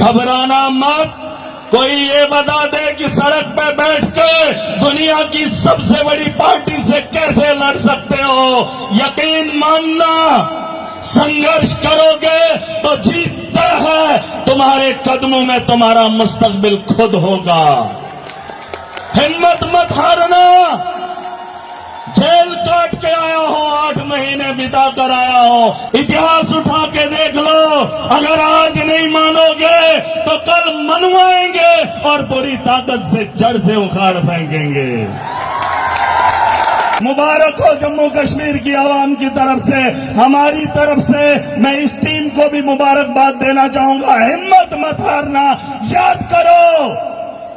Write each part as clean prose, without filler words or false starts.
घबराना मत। कोई ये बता दे कि सड़क पे बैठ के दुनिया की सबसे बड़ी पार्टी से कैसे लड़ सकते हो। यकीन मानना, संघर्ष करोगे तो जीतते हैं। तुम्हारे कदमों में तुम्हारा मुस्तकबिल खुद होगा। हिम्मत मत हारना। जेल काट के आया हूं, 8 महीने बिता कर आया हूं। इतिहास उठा के देख लो। अगर आज नहीं मानोगे तो कल मनवाएंगे और पूरी ताकत से जड़ से उखाड़ फेंकेंगे। मुबारक हो जम्मू कश्मीर की आवाम की तरफ से, हमारी तरफ से मैं इस टीम को भी मुबारकबाद देना चाहूंगा। हिम्मत मत हारना। याद करो,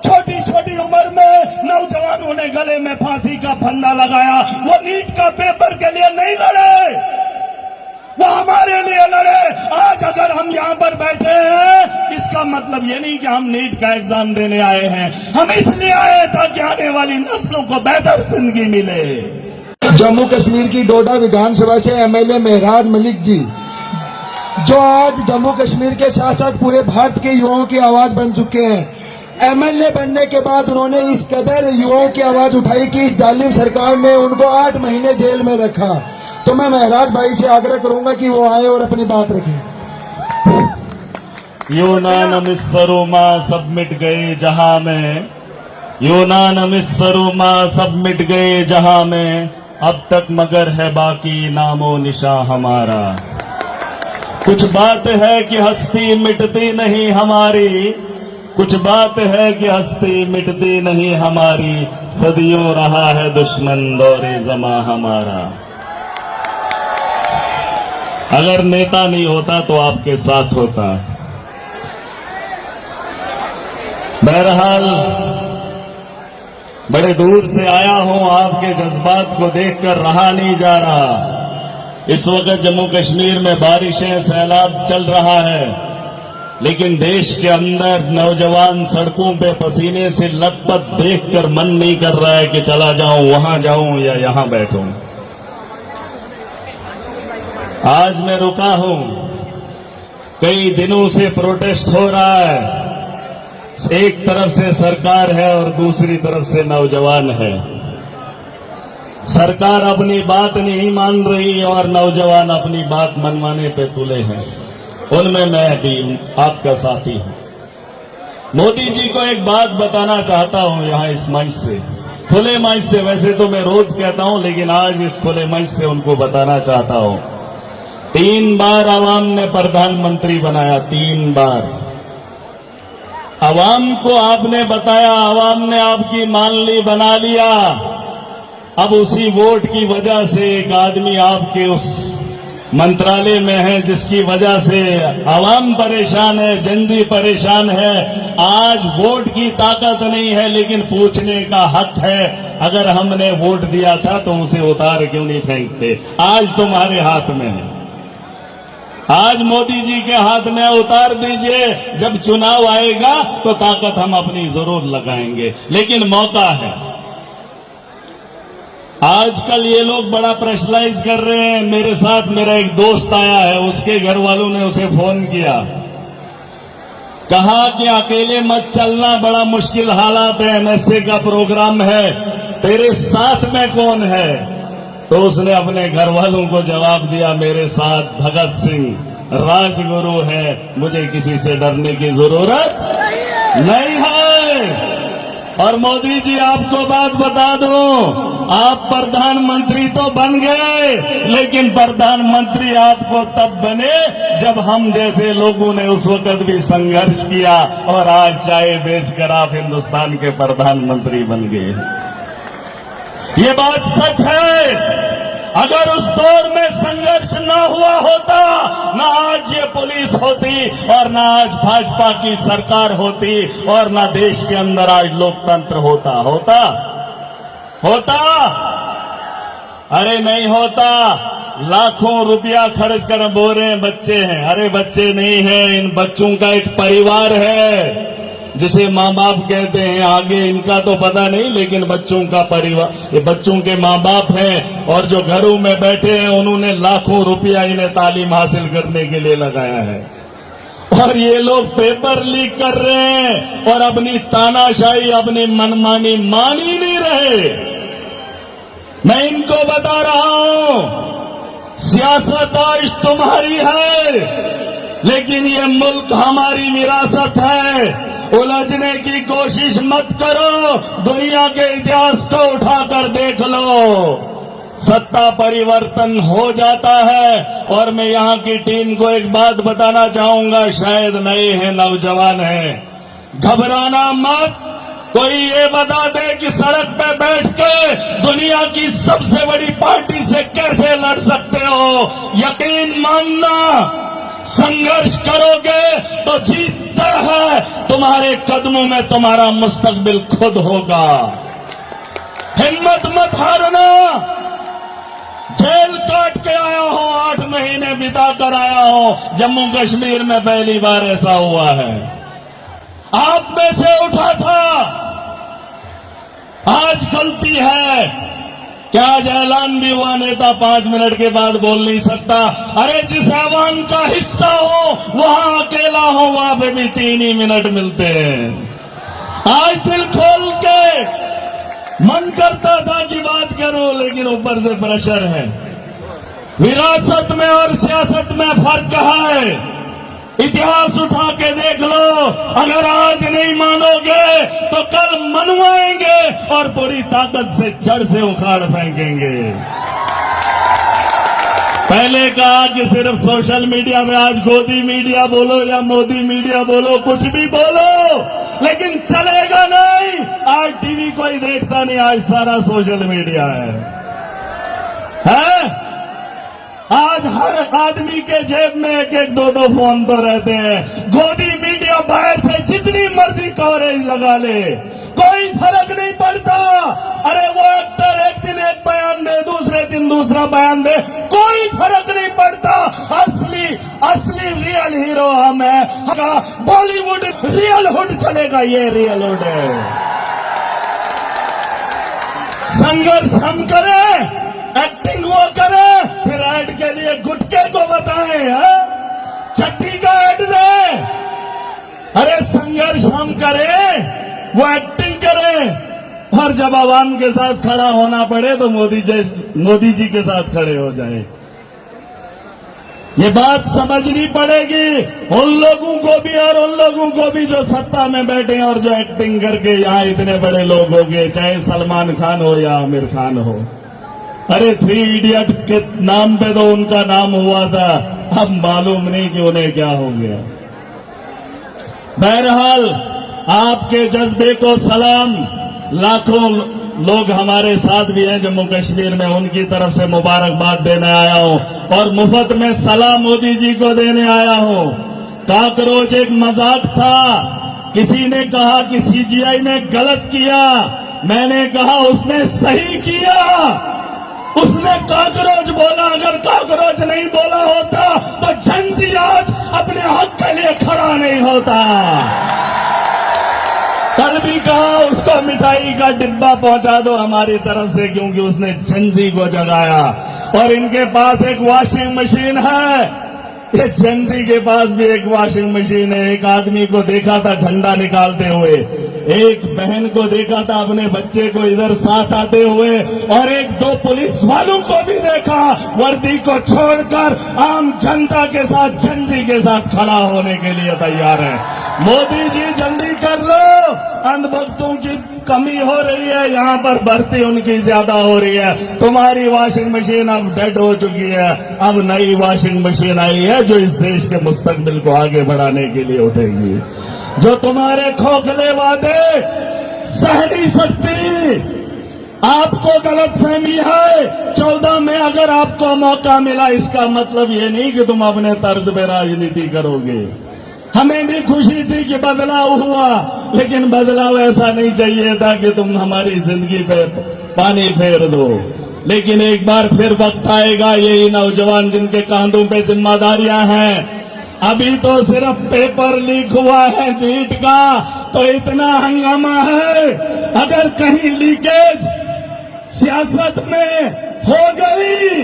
छोटी छोटी उम्र में नौजवानों ने गले में फांसी का फंदा लगाया। वो नीट का पेपर के लिए नहीं लड़े, वो हमारे लिए लड़े। आज अगर हम यहाँ पर बैठे हैं, इसका मतलब ये नहीं कि हम नीट का एग्जाम देने आए हैं। हम इसलिए आए ताकि आने वाली नस्लों को बेहतर जिंदगी मिले। जम्मू कश्मीर की डोडा विधानसभा से एमएलए महराज मलिक जी, जो आज जम्मू कश्मीर के साथ साथ पूरे भारत के युवाओं की आवाज बन चुके हैं। एमएलए बनने के बाद उन्होंने इस कदर युवाओं की आवाज उठाई कि इस जालिम सरकार ने उनको 8 महीने जेल में रखा। तो मैं महराज भाई से आग्रह करूंगा कि वो आए और अपनी बात रखें। यूनानमिस्सरुमा सब मिट गए जहां में, यूनानमिस्सरुमा सब मिट गए जहां में, अब तक मगर है बाकी नामो निशा हमारा। कुछ बात है कि हस्ती मिटती नहीं हमारी, कुछ बात है कि हस्ती मिटती नहीं हमारी, सदियों रहा है दुश्मन दौरे जमा हमारा। अगर नेता नहीं होता तो आपके साथ होता। बहरहाल बड़े दूर से आया हूं, आपके जज्बात को देखकर रहा नहीं जा रहा। इस वक्त जम्मू कश्मीर में बारिशें, सैलाब चल रहा है, लेकिन देश के अंदर नौजवान सड़कों पे पसीने से लथपथ देखकर मन नहीं कर रहा है कि चला जाऊं, वहां जाऊं या यहां बैठूं। आज मैं रुका हूं, कई दिनों से प्रोटेस्ट हो रहा है। एक तरफ से सरकार है और दूसरी तरफ से नौजवान है। सरकार अपनी बात नहीं मान रही और नौजवान अपनी बात मनवाने पे तुले हैं। उनमें मैं भी आपका साथी हूं। मोदी जी को एक बात बताना चाहता हूं यहां इस मंच से, खुले मंच से। वैसे तो मैं रोज कहता हूं, लेकिन आज इस खुले मंच से उनको बताना चाहता हूं। 3 बार आवाम ने प्रधानमंत्री बनाया, 3 बार आवाम को आपने बताया, आवाम ने आपकी मान ली, बना लिया। अब उसी वोट की वजह से एक आदमी आपके उस मंत्रालय में है जिसकी वजह से आवाम परेशान है, जनजी परेशान है। आज वोट की ताकत नहीं है, लेकिन पूछने का हक है। अगर हमने वोट दिया था तो उसे उतार क्यों नहीं फेंकते? आज तुम्हारे हाथ में है, आज मोदी जी के हाथ में, उतार दीजिए। जब चुनाव आएगा तो ताकत हम अपनी जरूर लगाएंगे, लेकिन मौका है। आजकल ये लोग बड़ा प्रेशराइज कर रहे हैं। मेरे साथ मेरा एक दोस्त आया है, उसके घर वालों ने उसे फोन किया, कहा कि अकेले मत चलना, बड़ा मुश्किल हालात है, एनएसए का प्रोग्राम है, तेरे साथ में कौन है? तो उसने अपने घर वालों को जवाब दिया, मेरे साथ भगत सिंह राजगुरु है, मुझे किसी से डरने की जरूरत नहीं है। और मोदी जी, आपको बात बता दूं, आप प्रधानमंत्री तो बन गए, लेकिन प्रधानमंत्री आपको तब बने जब हम जैसे लोगों ने उस वक्त भी संघर्ष किया, और आज चाय बेचकर आप हिंदुस्तान के प्रधानमंत्री बन गए। ये बात सच है। अगर उस दौर में संघर्ष न हुआ होता, न आज ये पुलिस होती, और न आज भाजपा की सरकार होती, और न देश के अंदर आज लोकतंत्र होता। अरे नहीं होता। लाखों रुपया खर्च कर बोल रहे हैं बच्चे हैं। अरे बच्चे नहीं है, इन बच्चों का एक परिवार है जिसे माँ बाप कहते हैं। आगे इनका तो पता नहीं, लेकिन बच्चों का परिवार, ये बच्चों के माँ बाप हैं, और जो घरों में बैठे हैं उन्होंने लाखों रुपया इन्हें तालीम हासिल करने के लिए लगाया है। और ये लोग पेपर लीक कर रहे हैं और अपनी तानाशाही, अपनी मनमानी मान ही नहीं रहे। मैं इनको बता रहा हूं, सियासत आज तुम्हारी है, लेकिन ये मुल्क हमारी विरासत है। उलझने की कोशिश मत करो, दुनिया के इतिहास को उठाकर देख लो, सत्ता परिवर्तन हो जाता है। और मैं यहां की टीम को एक बात बताना चाहूंगा, शायद नए हैं, नौजवान हैं, घबराना मत। कोई ये बता दे कि सड़क पे बैठ के दुनिया की सबसे बड़ी पार्टी से कैसे लड़ सकते हो, यकीन मानना, संघर्ष करोगे तो जीतता है, तुम्हारे कदमों में तुम्हारा मुस्तकबिल खुद होगा। हिम्मत मत हारना। जेल काट के आया हूं, 8 महीने बिता कर आया हूं, जम्मू कश्मीर में पहली बार ऐसा हुआ है। आप में से उठा था, आज गलती है। क्या आज ऐलान भी हुआ, नेता 5 मिनट के बाद बोल नहीं सकता? अरे जिस ऐवान का हिस्सा हो, वहां अकेला हो, वहां पे भी 3 ही मिनट मिलते हैं। आज दिल खोल के मन करता था कि बात करो, लेकिन ऊपर से प्रेशर है। विरासत में और सियासत में फर्क है। इतिहास उठा के देख लो, अगर आज नहीं मानोगे तो कल मनवाएंगे और पूरी ताकत से जड़ से उखाड़ फेंकेंगे। पहले कहा कि सिर्फ सोशल मीडिया में, आज गोदी मीडिया बोलो या मोदी मीडिया बोलो, कुछ भी बोलो, लेकिन चलेगा नहीं। आज टीवी कोई देखता नहीं, आज सारा सोशल मीडिया है? आज हर आदमी के जेब में 1-1, 2-2 फोन तो रहते हैं। गोदी मीडिया बाहर से जितनी मर्जी कवरेज लगा ले, कोई फर्क नहीं पड़ता। अरे वो एक्टर एक दिन एक बयान दे, दूसरे दिन दूसरा बयान दे, कोई फर्क नहीं पड़ता। असली रियल हीरो हम है। बॉलीवुड रियल हुड चलेगा, ये रियल हुड है। संघर्ष हम करें, एक्टिंग वो करें, फिर ऐड के लिए गुटके को बताएं, चट्टी का ऐड दे। अरे संघर्ष हम करें, वो एक्टिंग करें, और जब आवाम के साथ खड़ा होना पड़े तो मोदी जी के साथ खड़े हो जाए। ये बात समझनी पड़ेगी उन लोगों को भी और उन लोगों को भी जो सत्ता में बैठे हैं और जो एक्टिंग करके यहां इतने बड़े लोग हो गए, चाहे सलमान खान हो या आमिर खान हो। अरे 3 इडियट के नाम पे तो उनका नाम हुआ था, अब मालूम नहीं कि उन्हें क्या हो गया। बहरहाल आपके जज्बे को सलाम। लाखों लोग हमारे साथ भी हैं जम्मू कश्मीर में, उनकी तरफ से मुबारकबाद देने आया हूं और मुफ्त में सलाम मोदी जी को देने आया हूं। काकरोच एक मजाक था, किसी ने कहा कि सीजीआई ने गलत किया, मैंने कहा उसने सही किया। उसने काकरोच बोला, अगर काकरोच नहीं बोला होता तो झंझी आज अपने हक के लिए खड़ा नहीं होता। कल भी कहा उसको मिठाई का डिब्बा पहुंचा दो हमारी तरफ से, क्योंकि उसने झंझी को जगाया। और इनके पास एक वॉशिंग मशीन है, ये झंझी के पास भी एक वॉशिंग मशीन है। एक आदमी को देखा था झंडा निकालते हुए, एक बहन को देखा था अपने बच्चे को इधर साथ आते हुए, और 1-2 पुलिस वालों को भी देखा वर्दी को छोड़कर आम जनता के साथ, झंझी के साथ खड़ा होने के लिए तैयार है। मोदी जी जल्दी कर लो, अंधभक्तों की कमी हो रही है, यहाँ पर भर्ती उनकी ज्यादा हो रही है। तुम्हारी वॉशिंग मशीन अब डेड हो चुकी है, अब नई वॉशिंग मशीन आई है जो इस देश के मुस्तकबिल को आगे बढ़ाने के लिए उठेगी। जो तुम्हारे खोखले वादे सह नहीं सकती, आपको गलतफहमी है। 14 में अगर आपको मौका मिला, इसका मतलब ये नहीं कि तुम अपने तर्ज पे राजनीति करोगे। हमें भी खुशी थी कि बदलाव हुआ, लेकिन बदलाव ऐसा नहीं चाहिए था कि तुम हमारी जिंदगी पे पानी फेर दो। लेकिन एक बार फिर वक्त आएगा, यही नौजवान जिनके कांधों पे जिम्मेदारियां हैं। अभी तो सिर्फ पेपर लीक हुआ है नीट का, तो इतना हंगामा है। अगर कहीं लीकेज सियासत में हो गई,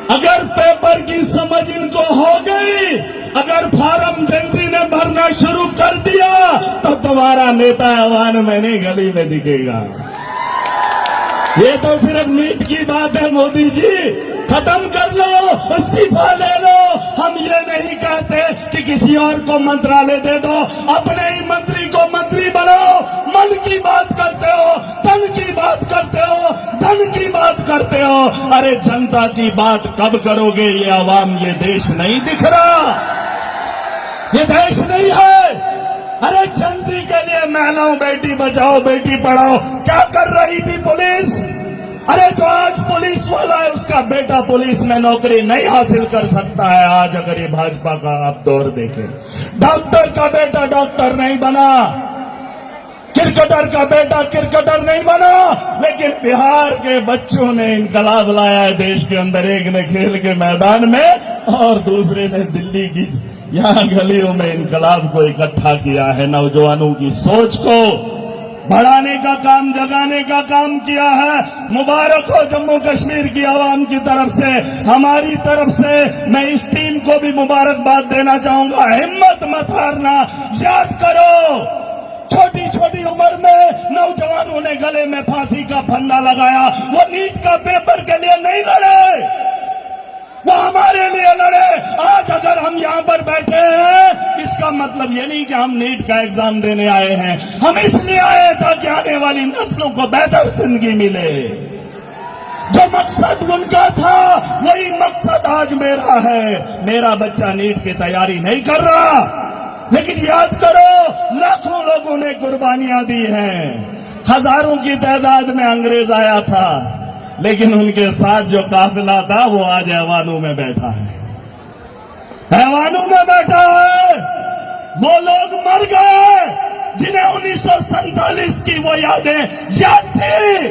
अगर पेपर की समझ इनको हो गई अगर फॉर्म जेंजी ने भरना शुरू कर दिया तो तुम्हारा नेता ऐवान में नहीं गली में दिखेगा। ये तो सिर्फ नीट की बात है। मोदी जी खत्म कर लो, इस्तीफा ले लो। हम ये नहीं कहते कि किसी और को मंत्रालय दे दो, अपने ही मंत्री को मंत्री बनाओ। मन की बात करते हो, तन की बात करते हो, धन की बात करते हो। अरे जनता की बात कब करोगे? ये आवाम, ये देश नहीं दिख रहा, ये देश नहीं है। अरे जेंजी के लिए महिलाओं बेटी बचाओ बेटी पढ़ाओ क्या कर रही थी पुलिस? अरे जो आज पुलिस वाला है उसका बेटा पुलिस में नौकरी नहीं हासिल कर सकता है आज, अगर ये भाजपा का आप दौर देखें। डॉक्टर का बेटा डॉक्टर नहीं बना, क्रिकेटर का बेटा क्रिकेटर नहीं बना, लेकिन बिहार के बच्चों ने इनकलाब लाया है देश के अंदर। एक ने खेल के मैदान में और दूसरे ने दिल्ली की यहाँ गलियों में इनकलाब को इकट्ठा किया है। नौजवानों की सोच को बढ़ाने का काम, जगाने का काम किया है। मुबारक हो जम्मू कश्मीर की आवाम की तरफ से, हमारी तरफ से। मैं इस टीम को भी मुबारकबाद देना चाहूंगा। हिम्मत मत हारना। याद करो, छोटी छोटी उम्र में नौजवानों ने गले में फांसी का फंदा लगाया। वो नीट का पेपर के लिए नहीं लड़े, वो हमारे लिए लड़े। आज अगर हम यहाँ पर बैठे हैं, इसका मतलब ये नहीं कि हम नीट का एग्जाम देने आए हैं। हम इसलिए आए ताकि आने वाली नस्लों को बेहतर जिंदगी मिले। जो मकसद उनका था वही मकसद आज मेरा है। मेरा बच्चा नीट की तैयारी नहीं कर रहा, लेकिन याद करो लाखों लोगों ने कुर्बानियां दी हैं। हजारों की तादाद में अंग्रेज आया था, लेकिन उनके साथ जो काफिला था वो आज ऐवानों में बैठा है, ऐवानों में बैठा है। वो लोग मर गए जिन्हें 1947 की वो यादें याद थी।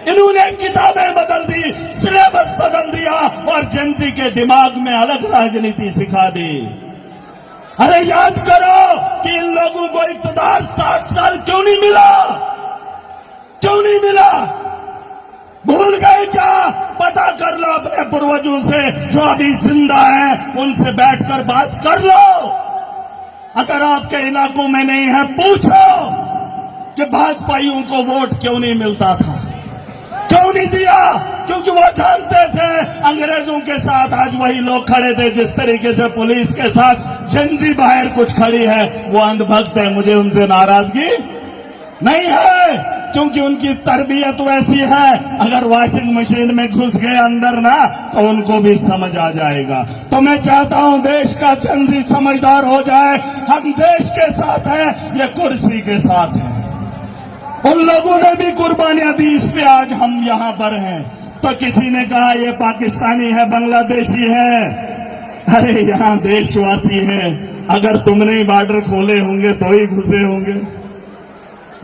इन्होंने किताबें बदल दी, सिलेबस बदल दिया और जेंजी के दिमाग में अलग राजनीति सिखा दी। अरे याद करो कि इन लोगों को इक़्तिदार 60 साल क्यों नहीं मिला? क्यों नहीं मिला? भूल गए क्या? पता कर लो अपने पूर्वजों से जो अभी जिंदा हैं, उनसे बैठकर बात कर लो। अगर आपके इलाकों में नहीं है, पूछो कि भाजपाइयों को वोट क्यों नहीं मिलता था, क्यों नहीं दिया? क्योंकि वो जानते थे अंग्रेजों के साथ आज वही लोग खड़े थे जिस तरीके से पुलिस के साथ जेंजी बाहर कुछ खड़ी है। वो अंधभक्त है, मुझे उनसे नाराजगी नहीं है, क्योंकि उनकी तरबियत वैसी है। अगर वॉशिंग मशीन में घुस गए अंदर ना, तो उनको भी समझ आ जाएगा। तो मैं चाहता हूं देश का जेंजी समझदार हो जाए। हम देश के साथ हैं, ये कुर्सी के साथ हैं। उन लोगों ने भी कुर्बानियां दी, इसलिए आज हम यहां पर हैं। तो किसी ने कहा ये पाकिस्तानी है, बांग्लादेशी है। अरे यहां देशवासी है। अगर तुमने ही बॉर्डर खोले होंगे तो ही घुसे होंगे।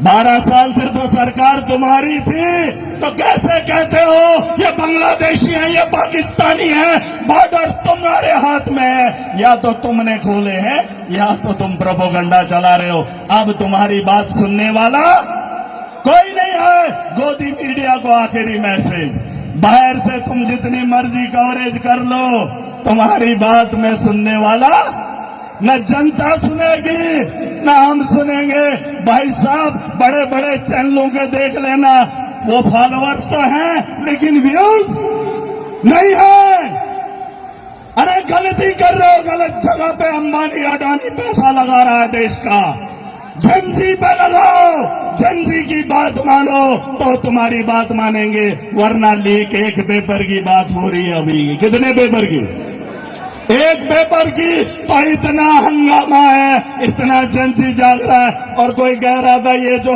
12 साल से तो सरकार तुम्हारी थी, तो कैसे कहते हो ये बांग्लादेशी है, ये पाकिस्तानी है? बॉर्डर तुम्हारे हाथ में है। या तो तुमने खोले हैं या तो तुम प्रोपोगंडा चला रहे हो। अब तुम्हारी बात सुनने वाला कोई नहीं है। गोदी मीडिया को आखिरी मैसेज, बाहर से तुम जितनी मर्जी कवरेज कर लो, तुम्हारी बात में सुनने वाला न जनता सुनेगी न हम सुनेंगे। भाई साहब, बड़े बड़े चैनलों के देख लेना, वो फॉलोअर्स तो हैं लेकिन व्यूज नहीं है। अरे गलती कर रहे हो, गलत जगह पे अंबानी अडानी पैसा लगा रहा है देश का। जेंजी पे लगाओ, जेंजी की बात मानो तो तुम्हारी बात मानेंगे, वरना लीक एक पेपर की बात हो रही है अभी। कितने पेपर की? एक पेपर की, तो इतना हंगामा है, इतना जेंजी जाग रहा है। और कोई कह रहा था ये जो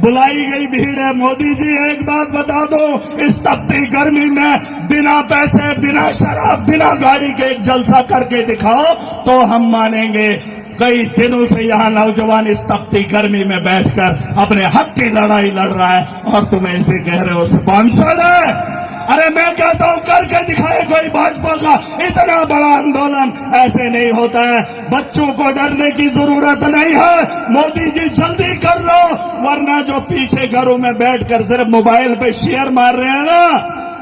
बुलाई गई भीड़ है, मोदी जी एक बात बता दो, इस तपती गर्मी में बिना पैसे, बिना शराब, बिना गाड़ी के एक जलसा करके दिखाओ तो हम मानेंगे। कई दिनों से यहाँ नौजवान इस तपती गर्मी में बैठकर अपने हक की लड़ाई लड़ रहा है और तुम ऐसे कह रहे हो स्पॉन्सर्ड है। अरे मैं कहता हूं करके दिखाए कोई भाजपा का इतना बड़ा आंदोलन। ऐसे नहीं होता है। बच्चों को डरने की जरूरत नहीं है। मोदी जी जल्दी कर लो, वरना जो पीछे घरों में बैठकर सिर्फ मोबाइल पे शेयर मार रहे हैं ना,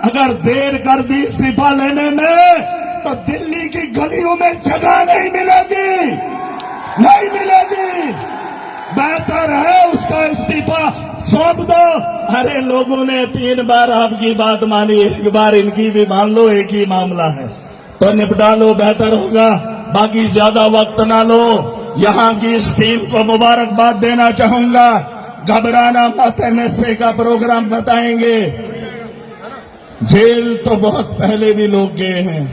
अगर देर कर दी इस्तीफा लेने में तो दिल्ली की गलियों में जगह नहीं मिलेगी, नहीं मिलेगी। बेहतर है उसका इस्तीफा सौंप दो। अरे लोगों ने 3 बार आपकी बात मानी, एक बार इनकी भी मान लो, एक ही मामला है तो निपटा लो, बेहतर होगा। बाकी ज्यादा वक्त ना लो। यहाँ की इस टीम को मुबारकबाद देना चाहूंगा। घबराना मत, एनएसए का प्रोग्राम बताएंगे। जेल तो बहुत पहले भी लोग गए हैं,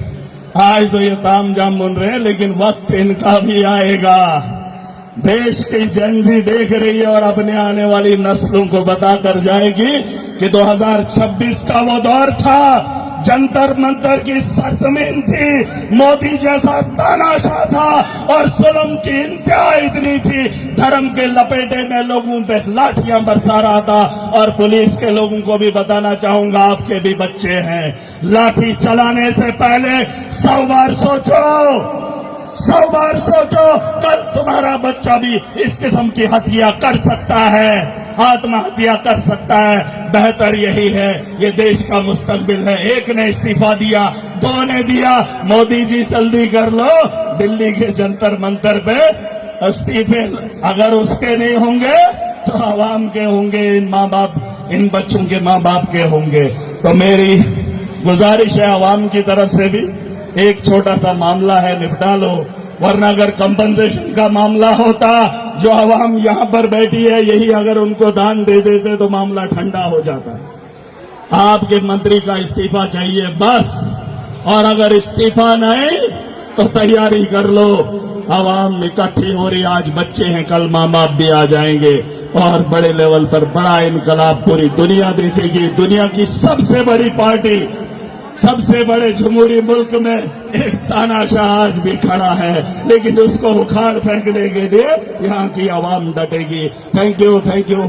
आज तो ये तामझाम मुन रहे हैं, लेकिन वक्त इनका भी आएगा। देश की जनजी देख रही है और अपने आने वाली नस्लों को बताकर जाएगी कि 2026 का वो दौर था, जंतर मंतर की सरजमीन थी, मोदी जैसा तानाशाह था और जुल्म की इंतहा इतनी थी, धर्म के लपेटे में लोगों पे लाठियां बरसा रहा था। और पुलिस के लोगों को भी बताना चाहूंगा, आपके भी बच्चे हैं, लाठी चलाने से पहले 100 बार सोचो, 100 बार सोचो, कल तुम्हारा बच्चा भी इस किस्म की हत्या कर सकता है, आत्महत्या कर सकता है। बेहतर यही है, ये देश का मुस्तकबिल है। एक ने इस्तीफा दिया, 2 ने दिया, मोदी जी जल्दी कर लो, दिल्ली के जंतर मंतर पे इस्तीफे अगर उसके नहीं होंगे तो आवाम के होंगे, इन माँ बाप, इन बच्चों के माँ बाप के होंगे। तो मेरी गुजारिश है आवाम की तरफ से भी, एक छोटा सा मामला है, निपटा लो, वरना अगर कंपनसेशन का मामला होता, जो आवाम यहां पर बैठी है यही अगर उनको दान दे देते तो मामला ठंडा हो जाता। आपके मंत्री का इस्तीफा चाहिए बस, और अगर इस्तीफा नहीं तो तैयारी कर लो, आवाम इकट्ठी हो रही, आज बच्चे हैं, कल माँ बाप भी आ जाएंगे और बड़े लेवल पर बड़ा इनकलाब पूरी दुनिया देखेगी। दुनिया की सबसे बड़ी पार्टी, सबसे बड़े जमहूरी मुल्क में एक तानाशाह आज भी खड़ा है, लेकिन उसको उखाड़ फेंकने के लिए यहाँ की आवाम डटेगी। Thank you, thank you.